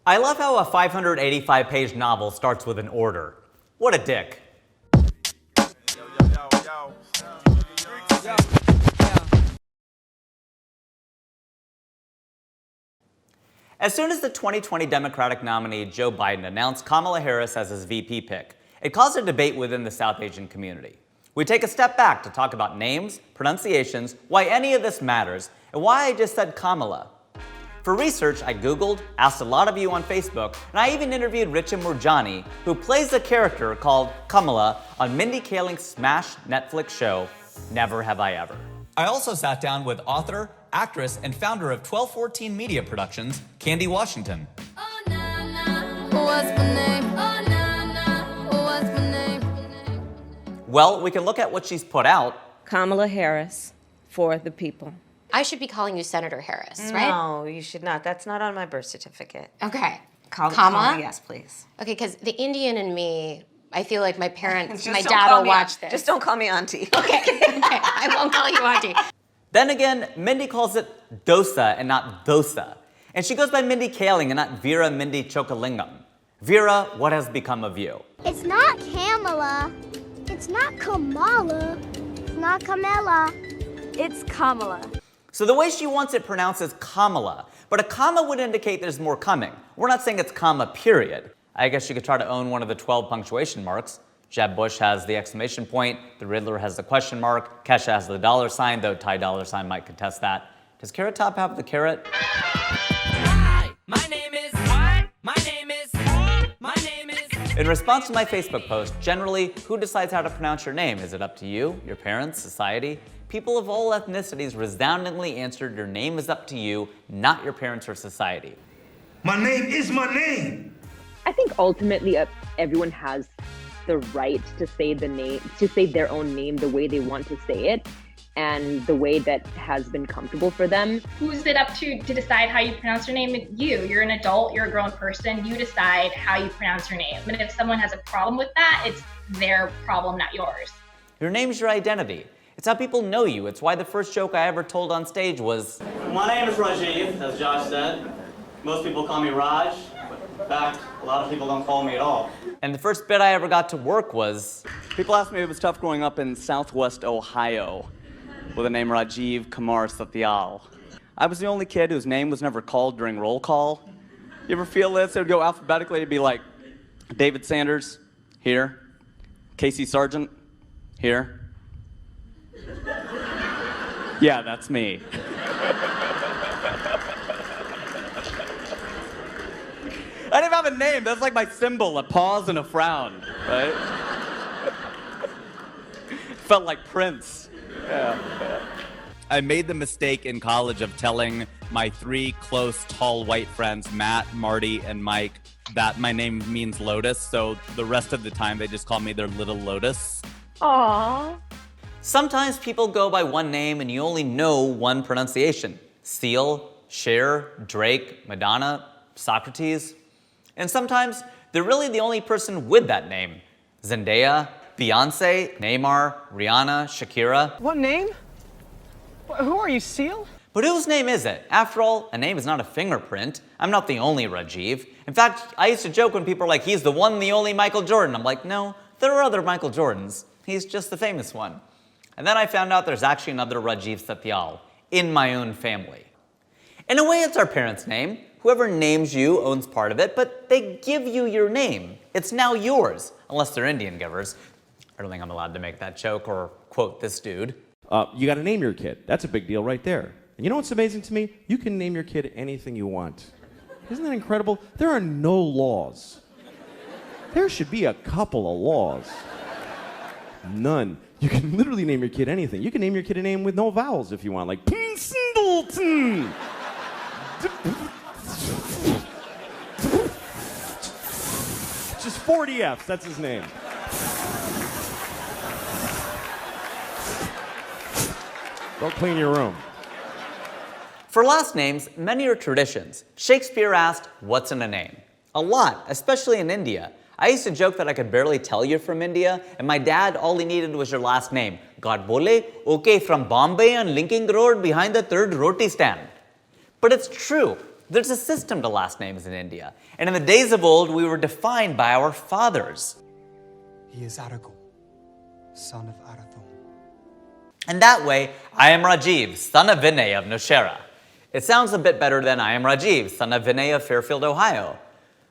I love how a 585-page novel starts with an order. What a dick. As soon as the 2020 Democratic nominee Joe Biden announced Kamala Harris as his VP pick, it caused a debate within the South Asian community. We take a step back to talk about names, pronunciations, why any of this matters, and why I just said Kamala. For research, I Googled, asked a lot of you on Facebook, and I even interviewed Richa Moorjani, who plays a character called Kamala on Mindy Kaling's smash Netflix show, Never Have I Ever. I also sat down with author, actress, and founder of 1214 Media Productions, Candy Washington. Oh, nah, nah. What's my name? Oh, nah, nah. What's my name? Well, we can look at what she's put out. Kamala Harris, for the people. I should be calling you Senator Harris, right? No, you should not. That's not on my birth certificate. Okay. Kamala? Yes, please. Okay, because the Indian in me, I feel like my parents, Just my don't dad call will me watch this. Just don't call me auntie. Okay, I won't call you auntie. Then again, Mindy calls it dosa and not dosa. And she goes by Mindy Kaling and not Vera Mindy Chokalingam. Vera, what has become of you? It's not Kamala. It's not Kamala. It's not Kamala. It's Kamala. So the way she wants it pronounced is Kamala, but a comma would indicate there's more coming. We're not saying it's comma, period. I guess you could try to own one of the 12 punctuation marks. Jeb Bush has the exclamation point, the Riddler has the question mark, Kesha has the dollar sign, though Ty Dollar Sign might contest that. Does Carrot Top have the carrot? Hi, my name is what? My name is my name is. In response to my Facebook post, generally, who decides how to pronounce your name? Is it up to you, your parents, society? People of all ethnicities resoundingly answered your name is up to you, not your parents or society. My name is my name. I think ultimately everyone has the right to say the name, to say their own name the way they want to say it and the way that has been comfortable for them. Who's it up to decide how you pronounce your name? You. You're an adult, you're a grown person, you decide how you pronounce your name. And if someone has a problem with that, it's their problem, not yours. Your name's your identity. It's how people know you. It's why the first joke I ever told on stage was, my name is Rajiv, as Josh said. Most people call me Raj, but in fact, a lot of people don't call me at all. And the first bit I ever got to work was, people asked me if it was tough growing up in Southwest Ohio with the name Rajiv Satyal. I was the only kid whose name was never called during roll call. You ever feel this? It would go alphabetically. It'd be like, David Sanders, here. Casey Sargent, here. Yeah, that's me. I didn't have a name. That's like my symbol, a pause and a frown, right? Felt like Prince. Yeah. I made the mistake in college of telling my 3 close, tall, white friends, Matt, Marty, and Mike, that my name means lotus, so the rest of the time they just call me their little lotus. Aww. Sometimes people go by one name and you only know one pronunciation. Seal, Cher, Drake, Madonna, Socrates. And sometimes they're really the only person with that name. Zendaya, Beyonce, Neymar, Rihanna, Shakira. What name? Who are you, Seal? But whose name is it? After all, a name is not a fingerprint. I'm not the only Rajiv. In fact, I used to joke when people are like, he's the one, the only Michael Jordan. I'm like, no, there are other Michael Jordans. He's just the famous one. And then I found out there's actually another Rajiv Satyal in my own family. In a way, it's our parents' name. Whoever names you owns part of it, but they give you your name. It's now yours, unless they're Indian givers. I don't think I'm allowed to make that joke or quote this dude. You got to name your kid. That's a big deal right there. And you know what's amazing to me? You can name your kid anything you want. Isn't that incredible? There are no laws. There should be a couple of laws. None. You can literally name your kid anything. You can name your kid a name with no vowels if you want, like Singleton. Just 40 F's, that's his name. Go clean your room. For last names, many are traditions. Shakespeare asked, what's in a name? A lot, especially in India. I used to joke that I could barely tell you're from India, and my dad, all he needed was your last name. God bole, okay, from Bombay on Linking Road behind the 3rd roti stand. But it's true. There's a system to last names in India, and in the days of old, we were defined by our fathers. He is Arago, son of Arathon. And that way, I am Rajiv, son of Vinay of Nowshera. It sounds a bit better than I am Rajiv, son of Vinay of Fairfield, Ohio.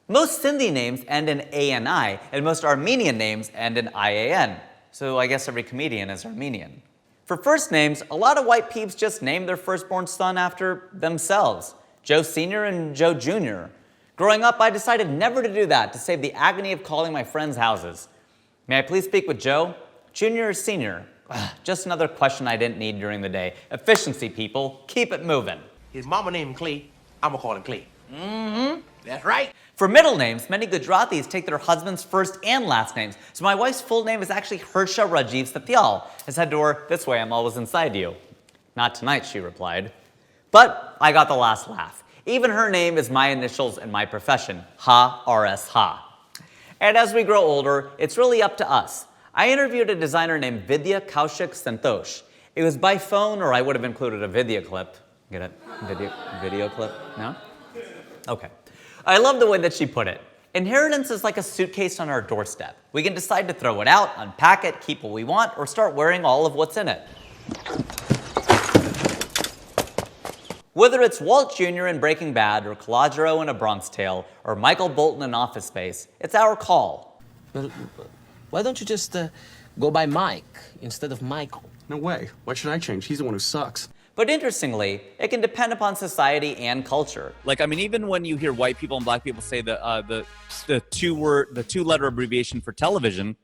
Most Sindhi names end in A-N-I, and most Armenian names end in I-A-N. So I guess every comedian is Armenian. For first names, a lot of white peeps just name their firstborn son after themselves. Joe Sr. and Joe Jr. Growing up, I decided never to do that to save the agony of calling my friends' houses. May I please speak with Joe? Junior or Senior? Just another question I didn't need during the day. Efficiency, people. Keep it moving. His mama named him Clay. I'm gonna call him Clay. Mm-hmm. That's right. For middle names, many Gujaratis take their husband's first and last names. So my wife's full name is actually Harsha Rajiv Satyal. I said to her, "This way I'm always inside you." "Not tonight," she replied. But I got the last laugh. Even her name is my initials and my profession, Ha R.S. Ha. And as we grow older, it's really up to us. I interviewed a designer named Vidya Kaushik Santosh. It was by phone, or I would have included a video clip. Get it? Video clip? No? Okay. I love the way that she put it. Inheritance is like a suitcase on our doorstep. We can decide to throw it out, unpack it, keep what we want, or start wearing all of what's in it. Whether it's Walt Jr. in Breaking Bad, or Calogero in A Bronx Tale, or Michael Bolton in Office Space, it's our call. Well, why don't you just go by Mike instead of Michael? No way. Why should I change? He's the one who sucks. But interestingly, it can depend upon society and culture. Like, I mean, even when you hear white people and black people say the two-letter abbreviation for television,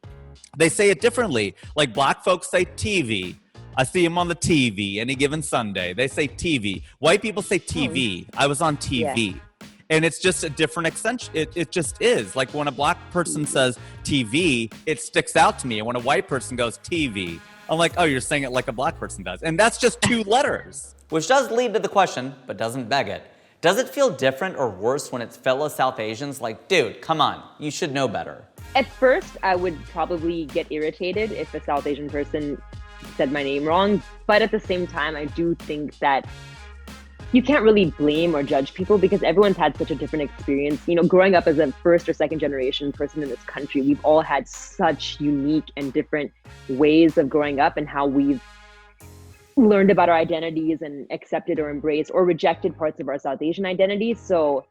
they say it differently. Like, black folks say TV. I see him on the TV any given Sunday. They say TV. White people say TV. I was on TV. Yeah. And it's just a different extension. It just is. Like, when a black person says TV, it sticks out to me. And when a white person goes TV, I'm like, oh, you're saying it like a black person does. And that's just two letters. Which does lead to the question, but doesn't beg it. Does it feel different or worse when it's fellow South Asians? Like, dude, come on, you should know better. At first, I would probably get irritated if a South Asian person said my name wrong. But at the same time, I do think that you can't really blame or judge people because everyone's had such a different experience. You know, growing up as a first or second generation person in this country, we've all had such unique and different ways of growing up and how we've learned about our identities and accepted or embraced or rejected parts of our South Asian identity. So,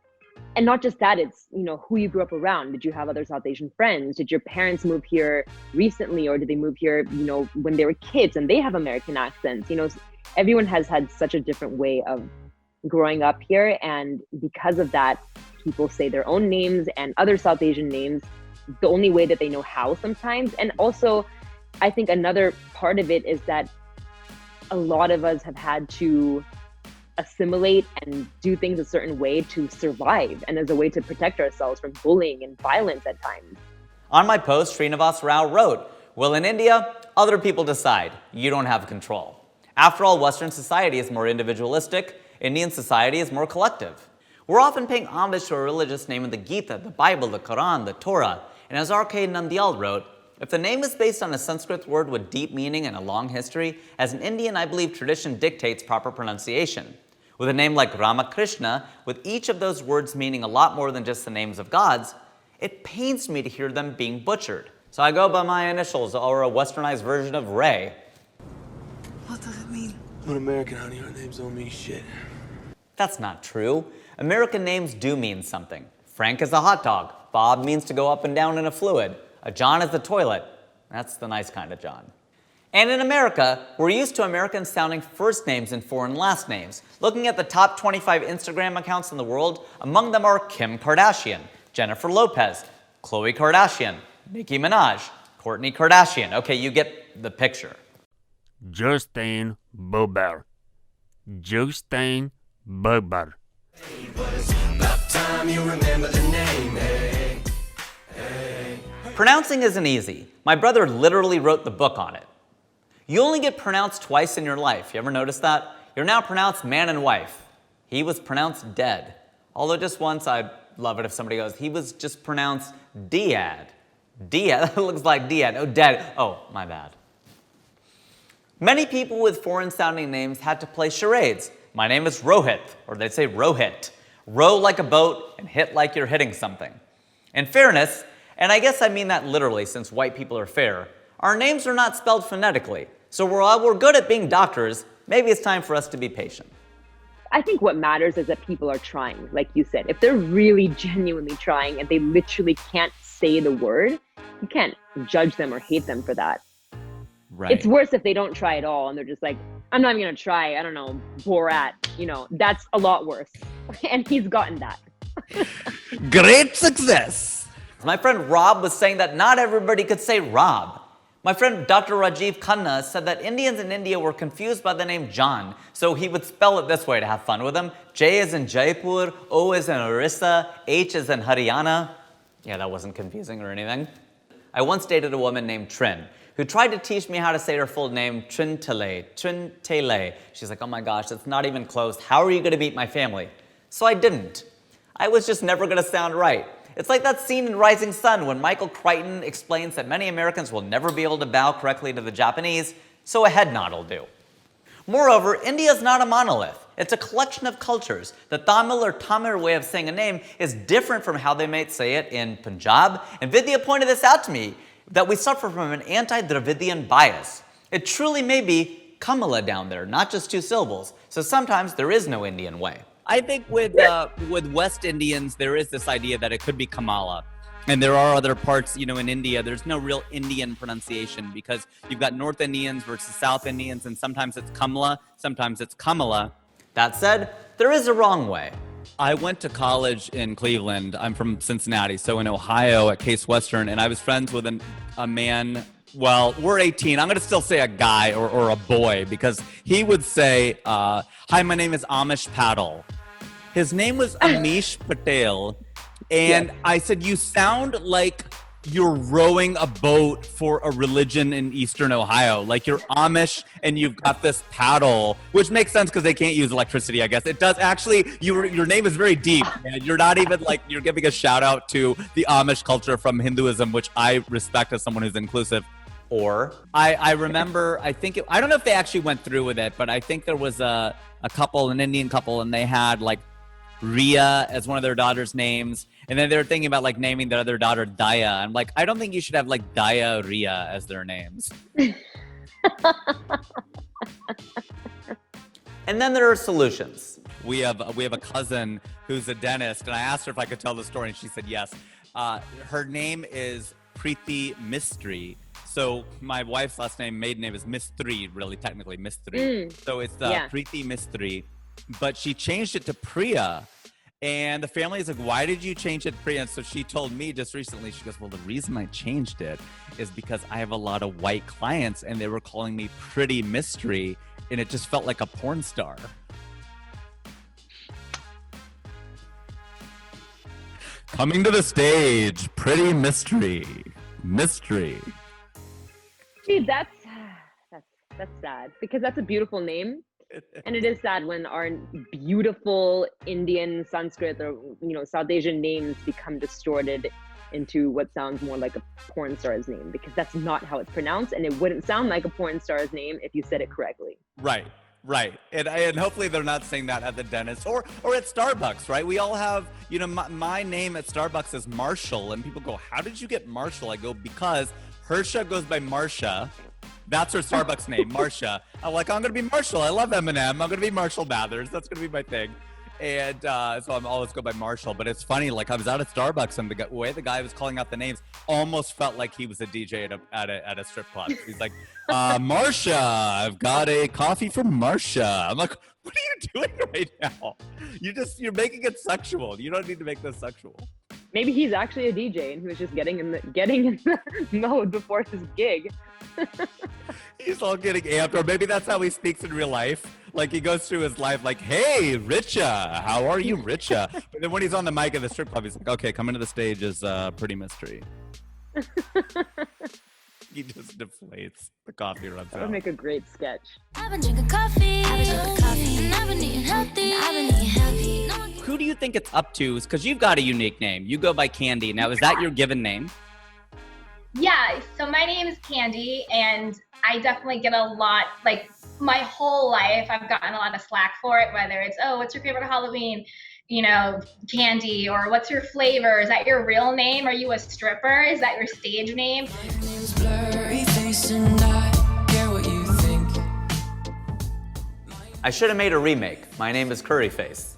and not just that, it's, you know, who you grew up around. Did you have other South Asian friends? Did your parents move here recently, or did they move here, you know, when they were kids and they have American accents? You know, everyone has had such a different way of growing up here, and because of that, people say their own names and other South Asian names the only way that they know how sometimes. And also, I think another part of it is that a lot of us have had to assimilate and do things a certain way to survive and as a way to protect ourselves from bullying and violence at times. On my post, Srinivas Rao wrote, "Well, in India, other people decide. You don't have control. After all, Western society is more individualistic. Indian society is more collective. We're often paying homage to a religious name in the Gita, the Bible, the Quran, the Torah. And as R.K. Nandyal wrote, if the name is based on a Sanskrit word with deep meaning and a long history, as an Indian, I believe tradition dictates proper pronunciation. With a name like Ramakrishna, with each of those words meaning a lot more than just the names of gods, it pains me to hear them being butchered. So I go by my initials, or a westernized version of Ray." What does it mean? I'm an American, honey. Our names don't mean shit. That's not true. American names do mean something. Frank is a hot dog. Bob means to go up and down in a fluid. A John is the toilet. That's the nice kind of John. And in America, we're used to Americans sounding first names and foreign last names. Looking at the top 25 Instagram accounts in the world, among them are Kim Kardashian, Jennifer Lopez, Khloe Kardashian, Nicki Minaj, Kourtney Kardashian. Okay, you get the picture. Justin Bieber. Justin Bieber. Pronouncing isn't easy. My brother literally wrote the book on it. You only get pronounced twice in your life. You ever notice that? You're now pronounced man and wife. He was pronounced dead. Although just once, I'd love it if somebody goes, he was just pronounced Diad. Diad, that looks like Diad. Oh, dead. Oh, my bad. Many people with foreign-sounding names had to play charades. My name is Rohit, or they'd say Rohit. Row like a boat and hit like you're hitting something. In fairness, and I guess I mean that literally since white people are fair, our names are not spelled phonetically. So while we're good at being doctors, maybe it's time for us to be patient. I think what matters is that people are trying, like you said. If they're really genuinely trying and they literally can't say the word, you can't judge them or hate them for that. Right. It's worse if they don't try at all and they're just like, I'm not even gonna try, I don't know, Borat, that's a lot worse. And he's gotten that. Great success! My friend Rob was saying that not everybody could say Rob. My friend Dr. Rajiv Khanna said that Indians in India were confused by the name John, so he would spell it this way to have fun with them. J is in Jaipur, O is in Orissa, H is in Haryana. Yeah, that wasn't confusing or anything. I once dated a woman named Trin, who tried to teach me how to say her full name, Trintele. She's like, oh my gosh, that's not even close. How are you gonna meet my family? So I didn't. I was just never gonna sound right. It's like that scene in Rising Sun when Michael Crichton explains that many Americans will never be able to bow correctly to the Japanese, so a head nod will do. Moreover, India is not a monolith. It's a collection of cultures. The Tamil or Tamil way of saying a name is different from how they might say it in Punjab, and Vidya pointed this out to me, that we suffer from an anti-Dravidian bias. It truly may be Kamala down there, not just two syllables, so sometimes there is no Indian way. I think with West Indians, there is this idea that it could be Kamala. And there are other parts, in India, there's no real Indian pronunciation because you've got North Indians versus South Indians, and sometimes it's Kamala, sometimes it's Kamala. That said, there is a wrong way. I went to college in Cleveland. I'm from Cincinnati, so in Ohio at Case Western, and I was friends with a man. Well, we're 18. I'm going to still say a guy or a boy because he would say, hi, my name is Amish Patel. His name was Amish Patel. And yes. I said, you sound like you're rowing a boat for a religion in Eastern Ohio. Like you're Amish and you've got this paddle, which makes sense because they can't use electricity, I guess. It does actually, your name is very deep. And you're not even like, you're giving a shout out to the Amish culture from Hinduism, which I respect as someone who's inclusive. Or I remember, I don't know if they actually went through with it, but I think there was a couple, an Indian couple, and they had like Ria as one of their daughter's names. And then they were thinking about like naming their other daughter Daya. I'm like, I don't think you should have like Daya, Ria as their names. And then there are solutions. We have a cousin who's a dentist, and I asked her if I could tell the story, and she said yes. Her name is Preeti Mistry. So my wife's last name, maiden name is Mistry, really technically Mistry. So it's Preeti Mistry, but she changed it to Priya. And the family is like, why did you change it to Priya? And so she told me just recently, she goes, well, the reason I changed it is because I have a lot of white clients and they were calling me Pretty Mystery, and it just felt like a porn star. Coming to the stage, Pretty Mystery. See, that's sad because that's a beautiful name. And it is sad when our beautiful Indian, Sanskrit, or South Asian names become distorted into what sounds more like a porn star's name, because that's not how it's pronounced, and it wouldn't sound like a porn star's name if you said it correctly. Right. And hopefully they're not saying that at the dentist or at Starbucks, right? We all have, my name at Starbucks is Marshall, and people go, how did you get Marshall? I go, because Hersha goes by Marsha. That's her Starbucks name, Marsha. I'm like, I'm going to be Marshall. I love Eminem. I'm going to be Marshall Mathers. That's going to be my thing. And so I'm always go by Marshall. But it's funny, like I was out at Starbucks and the way the guy was calling out the names almost felt like he was a DJ at a strip club. He's like, Marsha, I've got a coffee from Marsha. I'm like, what are you doing right now? You're making it sexual. You don't need to make this sexual. Maybe he's actually a DJ and he was just getting in the mode before his gig. He's all getting amped, or maybe that's how he speaks in real life. Like he goes through his life like, hey, Richa, how are you, Richa? But then when he's on the mic at the strip club, he's like, okay, coming to the stage is Pretty Mystery. He just deflates. The coffee runs out. That would make a great sketch. I've been drinking coffee, and I've been eating healthy, Who do you think it's up to? Because you've got a unique name. You go by Candy. Now, is that your given name? Yeah, so my name is Candy, and I definitely get a lot, like my whole life, I've gotten a lot of slack for it, whether it's, oh, what's your favorite Halloween? candy, or what's your flavor? Is that your real name? Are you a stripper? Is that your stage name? I should have made a remake. My name is Curryface.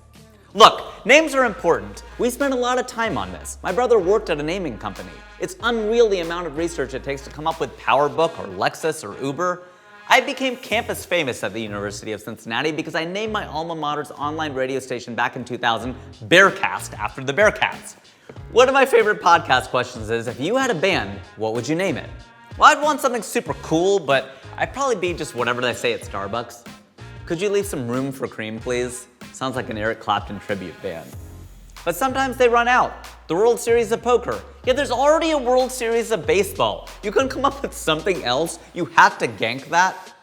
Look, names are important. We spent a lot of time on this. My brother worked at a naming company. It's unreal the amount of research it takes to come up with PowerBook or Lexus or Uber. I became campus famous at the University of Cincinnati because I named my alma mater's online radio station back in 2000 Bearcast after the Bearcats. One of my favorite podcast questions is, if you had a band, what would you name it? Well, I'd want something super cool, but I'd probably be just whatever they say at Starbucks. Could you leave some room for cream, please? Sounds like an Eric Clapton tribute band. But sometimes they run out. The World Series of Poker. Yeah, there's already a World Series of Baseball. You couldn't come up with something else? You had to gank that?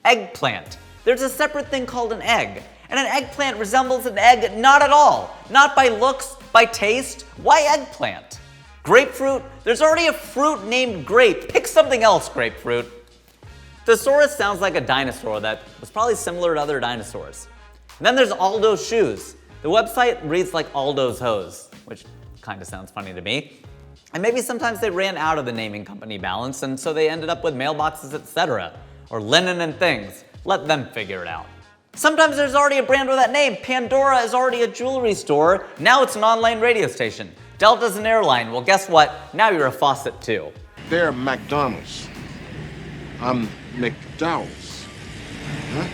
Eggplant. There's a separate thing called an egg. And an eggplant resembles an egg not at all. Not by looks, by taste. Why eggplant? Grapefruit? There's already a fruit named grape. Pick something else, grapefruit. Thesaurus sounds like a dinosaur that was probably similar to other dinosaurs. And then there's Aldo's Shoes. The website reads like Aldo's Hose, which kind of sounds funny to me. And maybe sometimes they ran out of the naming company balance, and so they ended up with mailboxes, etc. Or Linen and Things. Let them figure it out. Sometimes there's already a brand with that name. Pandora is already a jewelry store. Now it's an online radio station. Delta's an airline. Well, guess what? Now you're a faucet too. They're McDonald's. I'm McDowell's. Huh?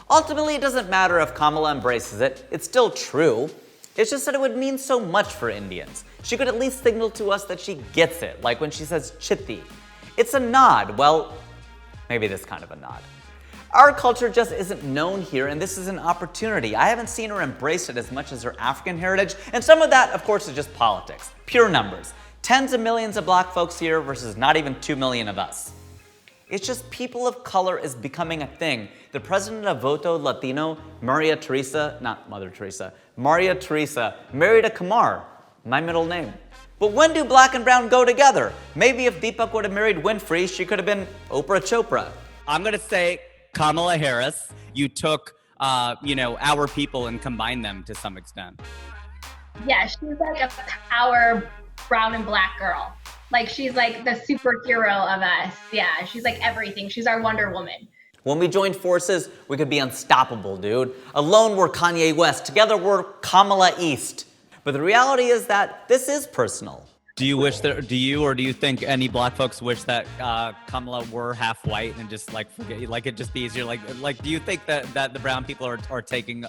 Ultimately, it doesn't matter if Kamala embraces it. It's still true. It's just that it would mean so much for Indians. She could at least signal to us that she gets it, like when she says chitti. It's a nod. Well, maybe this kind of a nod. Our culture just isn't known here, and this is an opportunity. I haven't seen her embrace it as much as her African heritage, and some of that, of course, is just politics. Pure numbers. Tens of millions of black folks here versus not even 2 million of us. It's just people of color is becoming a thing. The president of Voto Latino, Maria Teresa, married a Kamar, my middle name. But when do black and brown go together? Maybe if Deepak would have married Winfrey, she could have been Oprah Chopra. I'm gonna say Kamala Harris. You took, our people and combined them to some extent. Yeah, she's like a power brown and black girl. Like, she's like the superhero of us. Yeah, she's like everything. She's our Wonder Woman. When we joined forces, we could be unstoppable, dude. Alone, we're Kanye West. Together, we're Kamala East. But the reality is that this is personal. Do you think any black folks wish that Kamala were half white and just forget, it'd just be easier? Do you think that the brown people are taking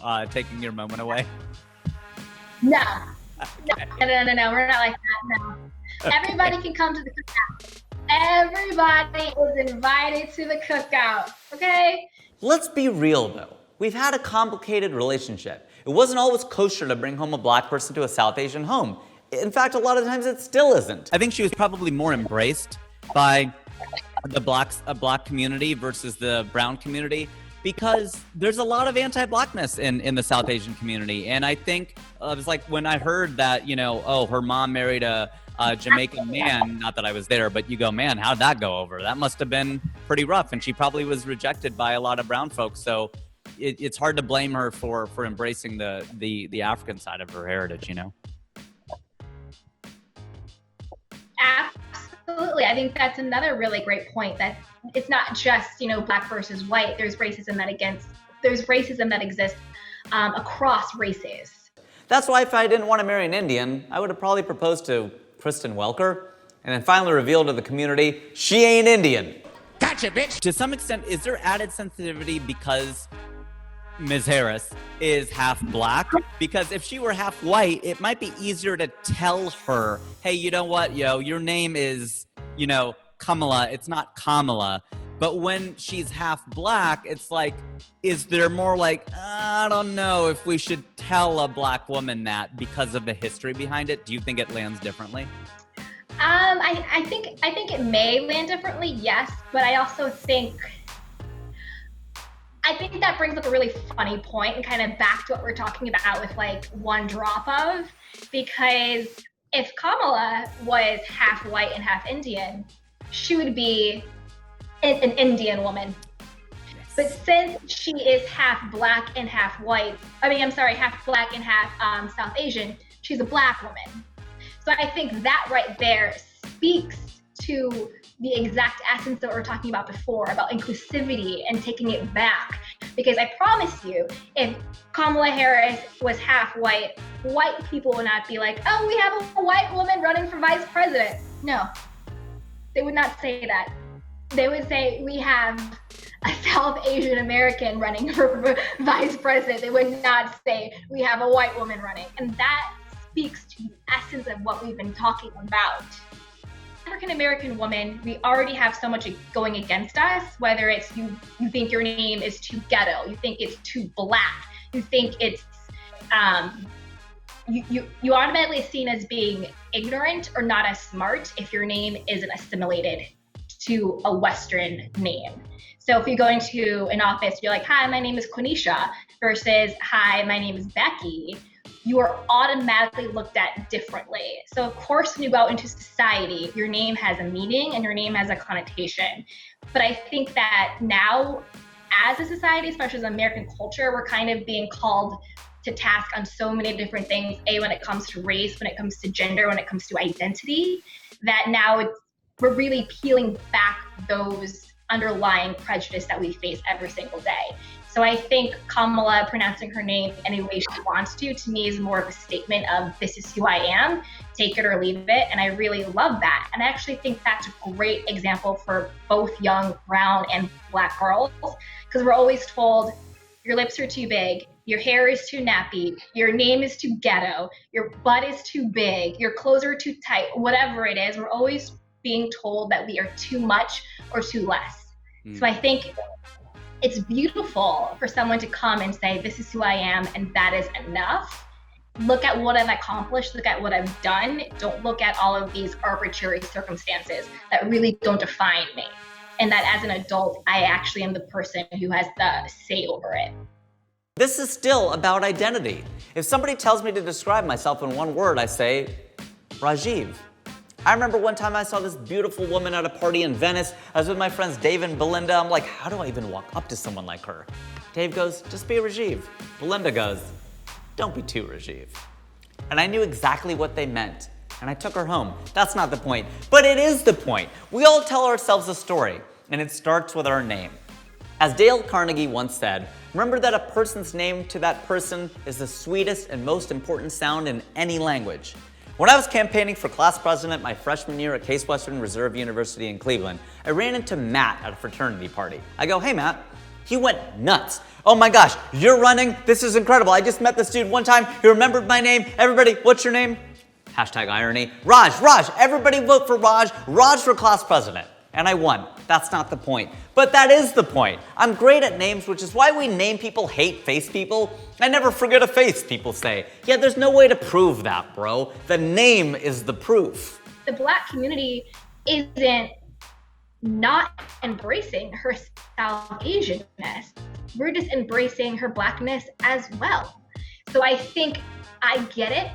your moment away? No. No, we're not like that, no. Everybody can come to the cookout. Everybody is invited to the cookout, okay? Let's be real, though. We've had a complicated relationship. It wasn't always kosher to bring home a black person to a South Asian home. In fact, a lot of times it still isn't. I think she was probably more embraced by the black community versus the brown community, because there's a lot of anti-blackness in the South Asian community. And I think it was like when I heard that, her mom married a Jamaican man, not that I was there, but you go, man, how'd that go over? That must have been pretty rough. And she probably was rejected by a lot of brown folks. So it's hard to blame her for embracing the African side of her heritage, Absolutely. I think that's another really great point, that it's not just, black versus white. There's racism that exists across races. That's why if I didn't want to marry an Indian, I would have probably proposed to Kristen Welker and then finally revealed to the community, she ain't Indian. Gotcha, bitch! To some extent, is there added sensitivity because Ms. Harris is half black? Because if she were half white, it might be easier to tell her, hey, you know what, your name is, Kamala, it's not Kamala. But when she's half black, it's like, is there more I don't know if we should tell a black woman that because of the history behind it? Do you think it lands differently? I think it may land differently, yes, but I also think that brings up a really funny point and kind of back to what we're talking about with one drop of, because if Kamala was half white and half Indian, she would be an Indian woman. But since she is half black and half white, half black and half South Asian, she's a black woman. So I think that right there speaks to the exact essence that we were talking about before, about inclusivity and taking it back. Because I promise you, if Kamala Harris was half white, white people would not be like, oh, we have a white woman running for vice president. No, they would not say that. They would say, we have a South Asian American running for vice president. They would not say, we have a white woman running. And that speaks to the essence of what we've been talking about. African American woman, we already have so much going against us, whether it's you think your name is too ghetto, you think it's too black, you think it's you automatically seen as being ignorant or not as smart if your name isn't assimilated to a Western name. So if you go into an office, you're like, hi, my name is Quenisha versus hi, my name is Becky, you are automatically looked at differently. So of course, when you go out into society, your name has a meaning and your name has a connotation. But I think that now, as a society, especially as American culture, we're kind of being called to task on so many different things, when it comes to race, when it comes to gender, when it comes to identity, that now we're really peeling back those underlying prejudice that we face every single day. So I think Kamala pronouncing her name any way she wants to me is more of a statement of this is who I am, take it or leave it. And I really love that. And I actually think that's a great example for both young brown and black girls, because we're always told your lips are too big, your hair is too nappy, your name is too ghetto, your butt is too big, your clothes are too tight, whatever it is, we're always being told that we are too much or too less. So I think it's beautiful for someone to come and say, this is who I am, and that is enough. Look at what I've accomplished, look at what I've done. Don't look at all of these arbitrary circumstances that really don't define me. And that as an adult, I actually am the person who has the say over it. This is still about identity. If somebody tells me to describe myself in one word, I say, Rajiv. I remember one time I saw this beautiful woman at a party in Venice. I was with my friends Dave and Belinda. I'm like, how do I even walk up to someone like her? Dave goes, just be Rajiv. Belinda goes, don't be too Rajiv. And I knew exactly what they meant. And I took her home. That's not the point, but it is the point. We all tell ourselves a story, and it starts with our name. As Dale Carnegie once said, remember that a person's name to that person is the sweetest and most important sound in any language. When I was campaigning for class president my freshman year at Case Western Reserve University in Cleveland, I ran into Matt at a fraternity party. I go, hey Matt. He went nuts. Oh my gosh, you're running? This is incredible. I just met this dude one time. He remembered my name. Everybody, what's your name? Hashtag irony. Raj, everybody vote for Raj for class president. And I won. That's not the point. But that is the point. I'm great at names, which is why we name people hate face people. I never forget a face, people say. Yeah, there's no way to prove that, bro. The name is the proof. The black community isn't not embracing her South Asianness. We're just embracing her blackness as well. So I think I get it.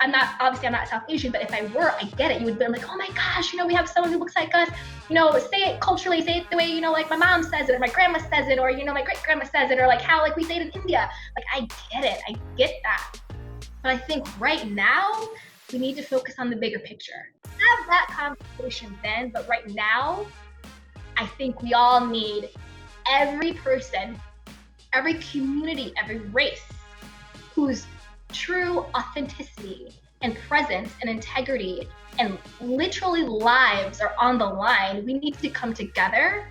I'm not South Asian, but if I were, I get it. You would be like, oh my gosh, we have someone who looks like us. Say it culturally, say it the way, like my mom says it, or my grandma says it, or, my great grandma says it, or like how, we say it in India. Like, I get it. I get that. But I think right now, we need to focus on the bigger picture. Have that conversation then, but right now, I think we all need every person, every community, every race whose true authenticity and presence and integrity and literally lives are on the line. We need to come together,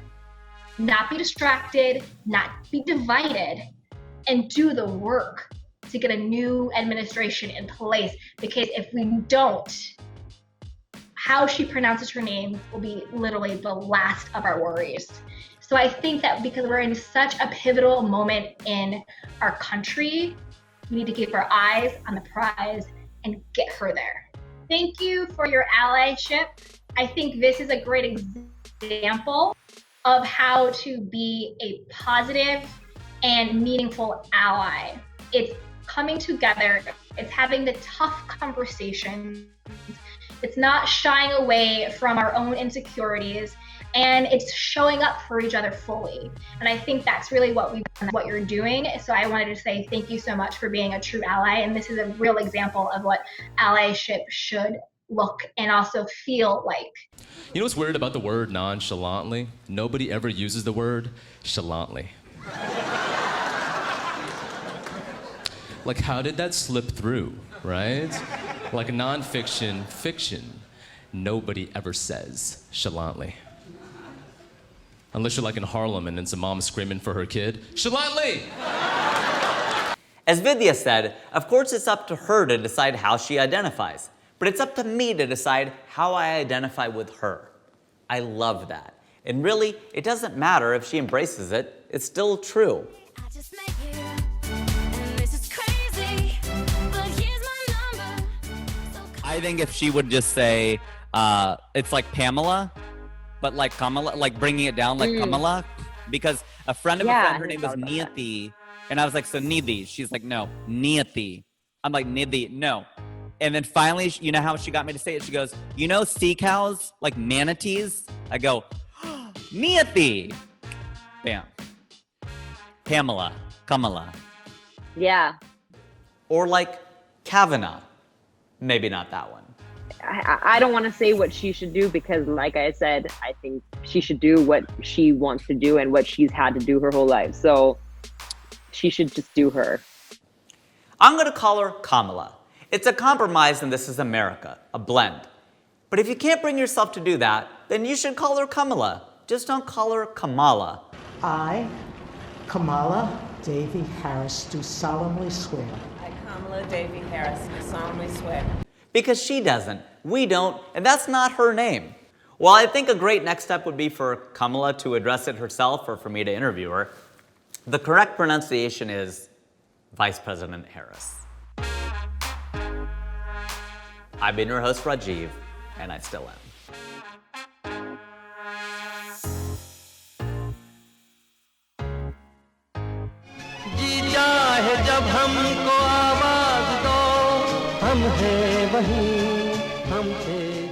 not be distracted, not be divided, and do the work to get a new administration in place. Because if we don't, how she pronounces her name will be literally the last of our worries. So I think that because we're in such a pivotal moment in our country, we need to keep our eyes on the prize and get her there. Thank you for your allyship. I think this is a great example of how to be a positive and meaningful ally. It's coming together. It's having the tough conversations. It's not shying away from our own insecurities and it's showing up for each other fully. And I think that's really what you're doing. So I wanted to say thank you so much for being a true ally. And this is a real example of what allyship should look and also feel like. You know what's weird about the word nonchalantly? Nobody ever uses the word chalantly. Like, how did that slip through, right? Like nonfiction, fiction, nobody ever says chalantly. Unless you're like in Harlem and it's a mom screaming for her kid, chalantly! As Vidya said, of course it's up to her to decide how she identifies, but it's up to me to decide how I identify with her. I love that. And really, it doesn't matter if she embraces it, it's still true. I think if she would just say, it's like Pamela, but like Kamala, like bringing it down like Kamala, because a friend of a friend, her name was Niyati, and I was like, so Nidhi? She's like, no, Niyati. I'm like, Nidhi, no. And then finally, you know how she got me to say it? She goes, you know sea cows, like manatees? I go, Niyati. Bam. Pamela, Kamala. Yeah. Or like Kavanaugh. Maybe not that one. I don't want to say what she should do because, like I said, I think she should do what she wants to do and what she's had to do her whole life. So she should just do her. I'm going to call her Kamala. It's a compromise and this is America, a blend. But if you can't bring yourself to do that, then you should call her Kamala. Just don't call her Kamala. I, Kamala Davy Harris, do solemnly swear. I, Kamala Davy Harris, do solemnly swear. Because she doesn't, we don't, and that's not her name. Well, I think a great next step would be for Kamala to address it herself or for me to interview her. The correct pronunciation is Vice President Harris. I've been your host, Rajiv, and I still am. जी चाहे जब हमको आवाज दो हम हैं वहीं हम थे